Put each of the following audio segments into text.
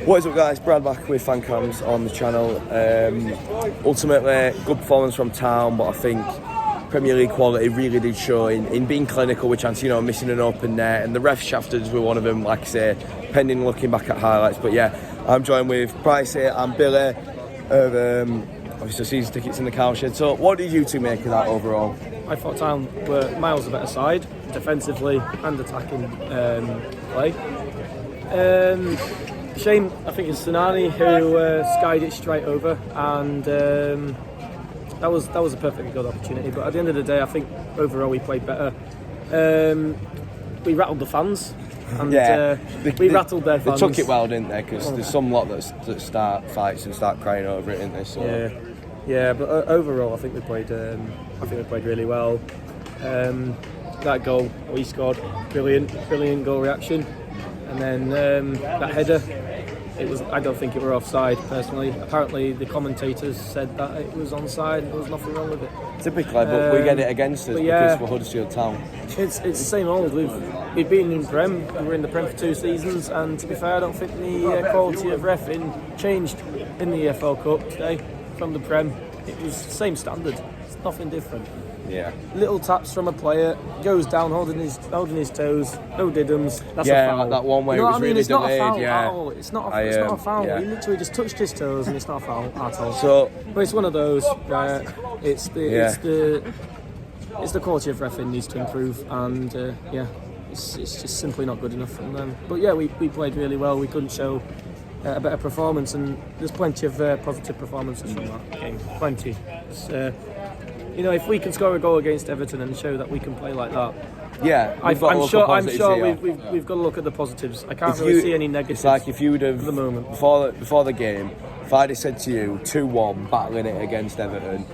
What is up, guys? Brad back with FANCAMS on the channel. Ultimately, good performance from Town, but I think Premier League quality really did show in being clinical with chance, missing an open net, and the ref shafters were one of them, like I say, pending looking back at highlights. But yeah, I'm joined with Pricey and Billy of obviously season tickets in the cowshed. So what did you two make of that overall? I thought Town were miles a better side, defensively and attacking play. Shame, I think it's Sinani who skied it straight over, and that was a perfectly good opportunity. But at the end of the day, I think overall we played better. We rattled the fans, and we rattled their fans. They took it well, didn't they? Because there's some lot that start fights and start crying over it, didn't they? So. Yeah. But overall, I think we played. I think we played really well. That goal we scored, brilliant goal reaction, and then that header. I don't think it were offside personally. Apparently the commentators said that it was onside. There was nothing wrong with it. Typically, but we get it against us because we're Huddersfield Town. It's the same old. We've been in Prem. We were in the Prem for 2 seasons, and to be fair, I don't think the quality of reffing changed in the EFL Cup today from the Prem. It was the same standard. It's nothing different. Yeah. Little taps from a player, goes down holding his toes, no diddums. That's a foul. Like that one where it was really it's delayed. Not a foul at all. It's not a foul. He literally just touched his toes, and it's not a foul at all. So, but it's one of those where it's the quality of reffing needs to improve, and it's just simply not good enough from them. But yeah, we played really well. We couldn't show a better performance, and there's plenty of positive performances from that game. Plenty. If we can score a goal against Everton and show that we can play like that, I'm sure we've got to look at the positives. I can't really see any negatives. It's like if you would have at the moment before the game, if I'd have said to you 2-1 battling it against Everton,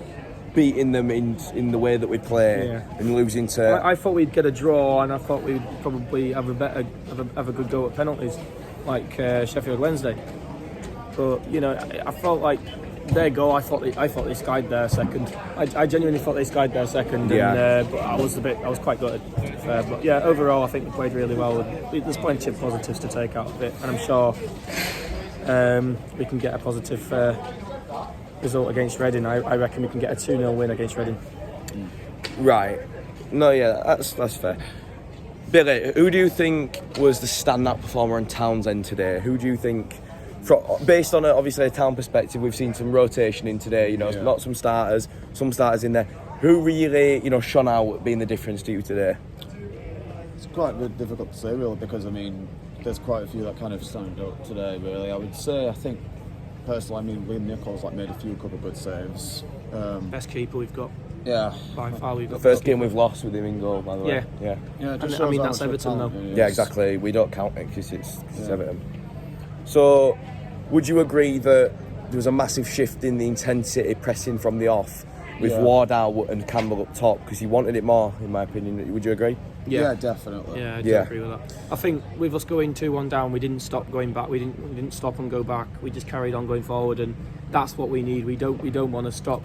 beating them in the way that we play and losing to. I thought we'd get a draw, and I thought we'd probably have a good go at penalties, like Sheffield Wednesday. But I felt like their goal, I thought they skied their second. I genuinely thought they skied their second, and but I was quite gutted, to be fair. But yeah, overall I think we played really well. There's plenty of positives to take out of it, and I'm sure we can get a positive result against Reading. I reckon we can get a 2-0 win against Reading. Right. No, yeah, that's fair. Billy, who do you think was the stand-up performer on Townsend today? Who do you think? Based on obviously a Town perspective, we've seen some rotation in today. Not some starters in there. Who really, shone out being the difference to you today? It's quite difficult to say, really, because there's quite a few that kind of stand up today. Really, I would say, I think personally, Liam Nichols made a couple of good saves. Best keeper we've got. Yeah. By far, we've got. The first game we've lost with him in goal, by the way. Yeah. That's Everton, though. Yeah, exactly. We don't count it because it's Everton. So, would you agree that there was a massive shift in the intensity pressing from the off with Ward out and Campbell up top, because he wanted it more, in my opinion? Would you agree? Yeah, definitely. Yeah, I do agree with that. I think with us going 2-1 down, we didn't stop going back. We didn't stop and go back. We just carried on going forward, and that's what we need. We don't want to stop,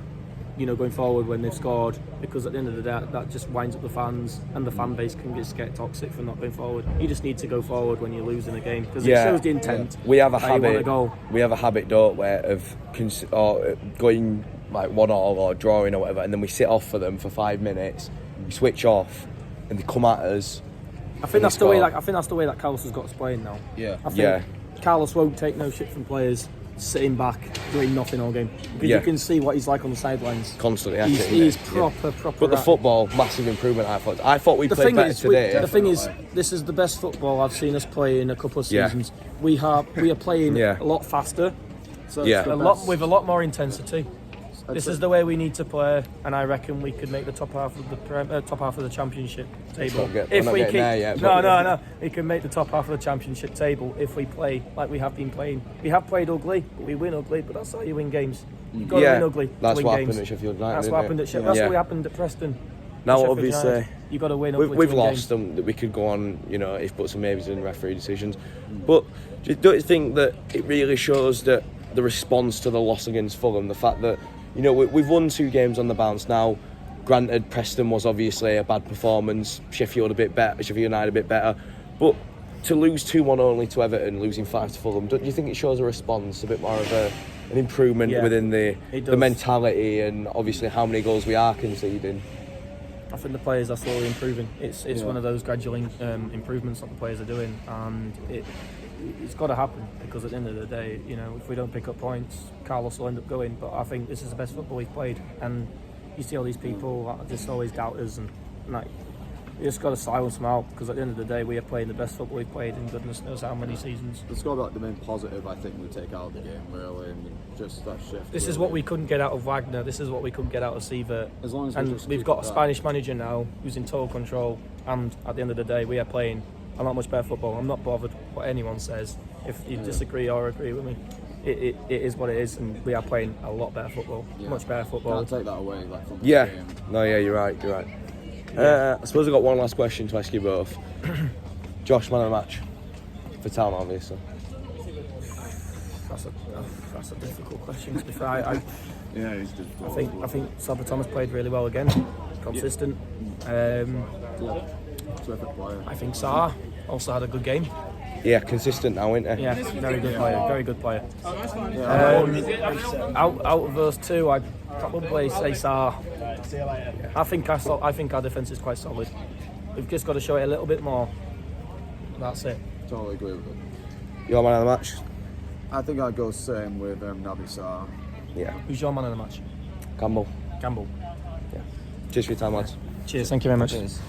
going forward when they've scored, because at the end of the day, that just winds up the fans, and the fan base can just get toxic for not going forward. You just need to go forward when you're losing a game, because it shows the intent. We have a habit. We have a habit, don't we, of going like 1-1 or drawing or whatever, and then we sit off for them for 5 minutes. We switch off, and they come at us. I think that's the way that Carlos has got us playing now. Yeah. I think Carlos won't take no shit from players sitting back doing nothing all game, because you can see what he's like on the sidelines constantly. He's proper. But the football, massive improvement. I thought we played better today. The thing is, this is the best football I've seen us play in a couple of seasons. We are playing a lot faster, so with a lot more intensity. This is the way we need to play, and I reckon we could make the top half of the championship table. We can make the top half of the championship table if we play like we have been playing. We have played ugly, but we win ugly. But that's how you win games. You've got to win ugly. That's what happened at Sheffield United. That's what happened at Sheffield. That's what happened at Preston. Now, obviously, you've got to win ugly. We've lost them. That we could go on, if put some maybes in referee decisions. But don't you think that it really shows that the response to the loss against Fulham, the fact that we've won 2 games on the bounce now. Granted, Preston was obviously a bad performance. Sheffield United a bit better. But to lose 2-1 only to Everton, losing 5 to Fulham, don't you think it shows a response, a bit more of an improvement within the mentality and obviously how many goals we are conceding? I think the players are slowly improving. It's one of those gradual improvements that the players are doing, and it's got to happen, because at the end of the day, you know, if we don't pick up points, Carlos will end up going. But I think this is the best football we've played, and you see all these people that are just always doubters, and like, you just got to silence them out, because at the end of the day, we are playing the best football we've played in goodness knows how many seasons. It's got to be like the main positive, I think, we take out of the game, really, and just that shift. This is what we couldn't get out of Wagner. This is what we couldn't get out of Sievert. As long as we've got a Spanish manager now who's in total control, and at the end of the day, we are playing a lot much better football. I'm not bothered what anyone says. If you disagree or agree with me, it is what it is, and we are playing a lot better football, much better football. Can't take that away, like, from the game. No, you're right. I suppose I've got one last question to ask you both. Josh, man of the match for Town, obviously. That's a difficult question, to be fair. Yeah, he's difficult. I think Sabah Thomas played really well again, consistent. Terrific player. I think Sarr also had a good game. Yeah, consistent now, isn't he? Yeah, very good player. Very good player. Out of those two, I'd probably say Sarr. I think our defence is quite solid. We've just got to show it a little bit more. That's it. Totally agree with it. Your man of the match? I think I'd go same with Naby Sarr. Yeah. Who's your man of the match? Campbell. Campbell. Yeah. Cheers for your time, lads. Cheers. Thank you very much. Cheers.